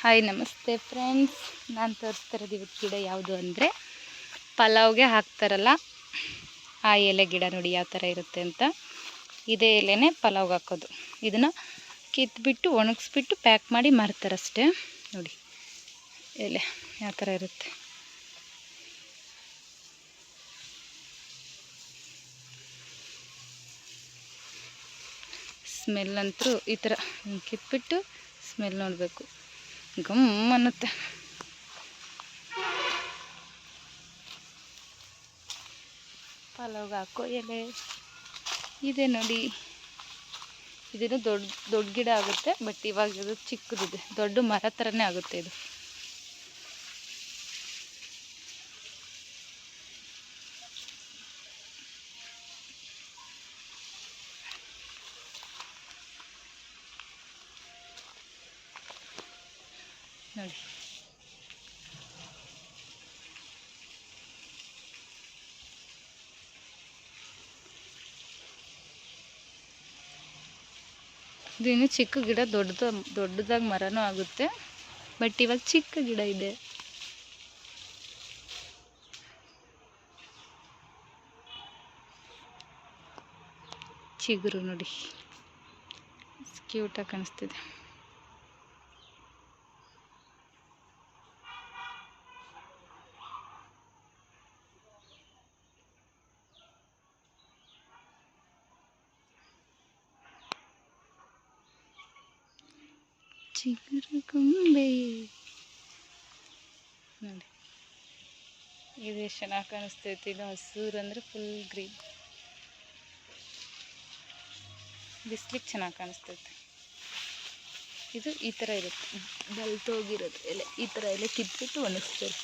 Hi ನಮಸ್ತೆ friends, ನಾನು ತೋರಿಸ್ತಿರೋದು ಇವತ್ತು ಗಿಡ ಯಾವುದು ಅಂದರೆ ಪಲಾವ್ಗೆ ಹಾಕ್ತಾರಲ್ಲ ಆ ಎಲೆ ಗಿಡ. ನೋಡಿ ಯಾವ ಥರ ಇರುತ್ತೆ ಅಂತ. ಇದೇ ಎಲೆನೇ ಪಲಾವ್ಗೆ ಹಾಕೋದು. ಇದನ್ನು ಕಿತ್ಬಿಟ್ಟು ಒಣಗಿಸ್ಬಿಟ್ಟು ಪ್ಯಾಕ್ ಮಾಡಿ ಮಾರ್ತಾರಷ್ಟೇ. ನೋಡಿ ಎಲೆ ಯಾವ ಥರ ಇರುತ್ತೆ. ಸ್ಮೆಲ್ ಅಂತೂ ಈ ಥರ ಕಿತ್ಬಿಟ್ಟು ಸ್ಮೆಲ್ ನೋಡಬೇಕು, ಗಮ್ ಅನ್ನುತ್ತೆ. ಪಲಾವ್ಗೆ ಹಾಕೋ ಎಲೆ ಇದೆ ನೋಡಿ. ಇದನ್ನು ದೊಡ್ಡ ಗಿಡ ಆಗುತ್ತೆ, ಬಟ್ ಇವಾಗ ಇದು ಚಿಕ್ಕದಿದೆ. ದೊಡ್ಡ ಮರ ಥರನೇ ಆಗುತ್ತೆ ಇದು. ನೋಡಿ ಇದು ಇನ್ನೂ ಚಿಕ್ಕ ಗಿಡ, ದೊಡ್ಡದಾಗಿ ಮರನೂ ಆಗುತ್ತೆ, ಬಟ್ ಇವಾಗ ಚಿಕ್ಕ ಗಿಡ ಇದೆ. ಚಿಗುರು ನೋಡಿ ಕ್ಯೂಟಾಗಿ ಕಾಣಿಸ್ತಿದೆ. ಚಿಗುರು ಕೊಂಬೆ ನೋಡಿ, ಇದು ಚೆನ್ನಾಗಿ ಕಾಣಿಸ್ತೈತಿ. ಇದು ಹಸಿರು ಅಂದರೆ ಫುಲ್ ಗ್ರೀನ್, ಬಿಸ್ಲಿಗೆ ಚೆನ್ನಾಗಿ ಕಾಣಿಸ್ತೈತೆ. ಇದು ಈ ಥರ ಇರುತ್ತೆ, ಬಲ್ತೋಗಿರೋದು ಎಲೆ. ಈ ಥರ ಎಲೆ ಕಿತ್ಬಿಟ್ಟು ಒಣಗಿಸ್ತಾರೆ.